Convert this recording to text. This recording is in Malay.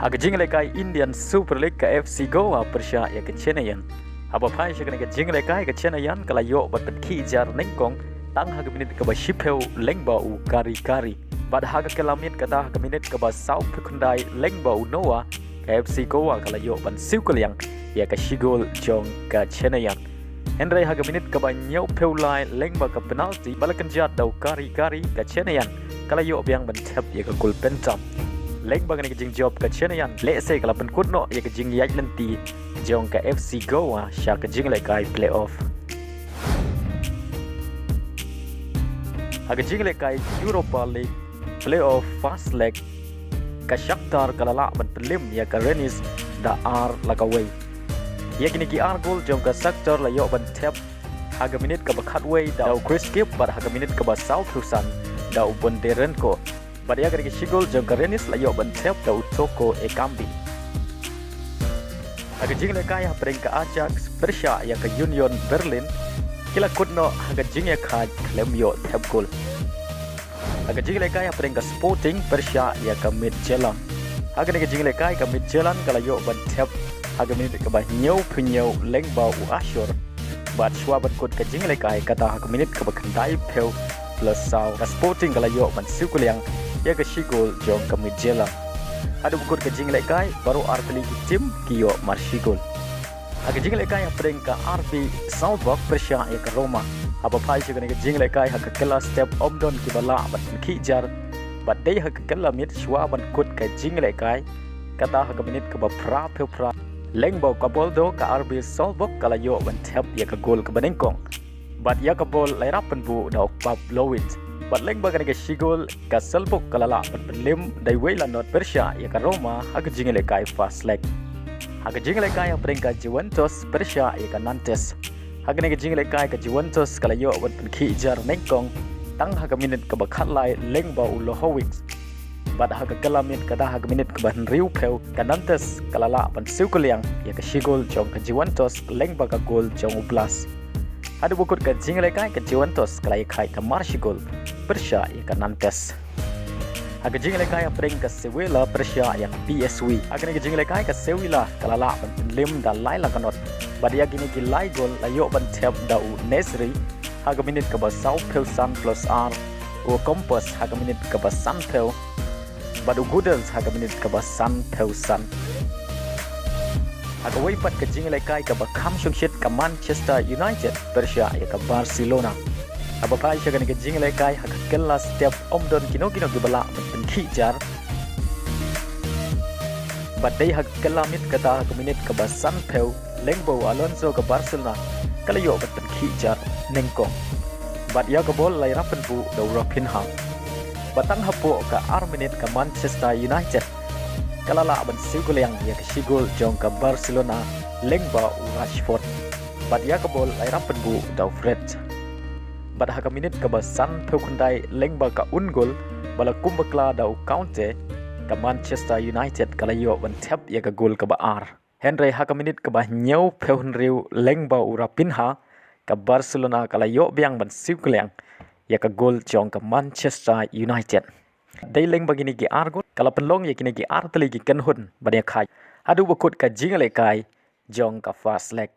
Aga Jingiaid Indian Super League ka FC Goa Persya ya ke Chenayan. Aba pai shakana ke Jingiaid ka Chenayan kala yo bat jar nengkong tang haga minit ka ba shipeu lengba u kari. Bad haga kelamit kata haga minit ka ba South Pekundai lengba u Noah ka FC Goa kala yo ban siukuliang ya ka shigol jong ka Chenayan. Henry haga minit ka ba nyau peulai lengba ka penalti balakan jat dau kari ka Chenayan kala yo biang ban tap ya ka gol Pynjop. Lengba ni ke Jingiaid ka Chenayan lese kala pen kutno ya ke Jingiaid Lynti jong ka FC Goa sya ka Jingiaid playoff. Haga Jingiaid Europa League playoff first leg ka Shakhtar kalala ban pelim ya ka Rennes da R lagaway. Ya kini ki R goal jong ka Shakhtar la yo ban tap haga minit ka bakhatway da Chris Skip bar haga minit ka ba South Husan da ubon Derenko. Pada ya kerja sigol jong Rennes la yo ban tap da utoko Ekambi. Haga Jingiaid ha peringkat Ajax Persya ya ke Union Berlin kila kutno haga Jingiaid Khlem yo tap gol. Haga Jingiaid ha peringkat Sporting Persya ya ke Midtjylland. Haga ni ke Jingiaid ke Midtjylland kala yo ban tap haga minit ke bah nyau punyau lengba u Ashur. Bat shwa ban kut ke Jingiaid kata haga minit ke bakandai peu plus sau ka Sporting kala yo ban siukuliang ya ke shigol jong ke Midtjylland. Ada bukur ke Jingiaid baru arteli tim kiyo marshigol. Haga Jingiaid yang peringkat RB Salzburg Persya ya ke Roma. Apa pai juga ni ke Jingiaid haga kelas step omdon ki bala bat kijar. Bat dei haga kelas mit shwa ban kut ke Jingiaid kata haga minit ke pra pra. Lengbau ka boldo ka RB Salzburg kala yo ban tap ya ke gol ke Benengkong. Bat ya ke bol lairapan bu da pap lowit. Bat lengba ka ke shigol ka Salzburg kalala ban pelim dai wela not Persya ya ke Roma haga Jingiaid fast leg. Haga Jingiaid yang peringkat Juventus Persya ya ke Nantes. Haga ni ke Jingiaid ke Juventus kala yo ban kijar nengkong tang haga minit ke bakhatlai lengba u Lohowicz. Bad haga kelamit kata haga minit ke ban riu peu ke Nantes kalala ban siukuliang ya ke shigol jong ke Juventus lengba ka gol jong ublas. Ada bukut ke Jingiaid ke Juventus kalai kai ke marshigol Persya ya ke Nantes. Haga Jingiaid yang peringkat Sevilla Persya ya ke PSV. Haga ni ke Jingiaid ke Sevilla kalala ban lim da laila kanot. Bad ya gini ki lai gol la yo ban tap da u Nesri haga minit ke ba South Pelsan plus R u Kompos haga minit ke ba Sanpel. Badu Goodens haga minit ke ba Pelsan. Haga weipat ke Jingiaid ke ba Kam Shungshit ke Manchester United Persya ya ke Barcelona. Apa pai syaga ni ke Jingiaid haga kelas step omdon kino di bala ben kijar. Badai haga kelamit kata haga minit ke ba Sanpel lengbo Alonso ke Barcelona kala yo ben kijar nengkong. Bad ya ke bol lai rapen bu da Rapinha. Batang hapo ke Arminit ke Manchester United kalala ban sigol yang ya ke shigol jong ke Barcelona lengba Rashford. Bad ya ke bol lai rapen bu da Fred. Bad haga minit ke ba San Pekundai lengba ke ungol bala kumbakla da Counte ke Manchester United kala yo ban tap ya ke gol ke ba R. Henry haga minit ke ba nyau Pehunriu lengba Rapinha ke Barcelona kala yo biang ban sigol ya ke gol jong ke Manchester United. Dai leng bagi ni ki argot kala penlong ya kini ki arteli ki kenhun bani kai. Adu bukut ke Jingiaid jong ke fast leg.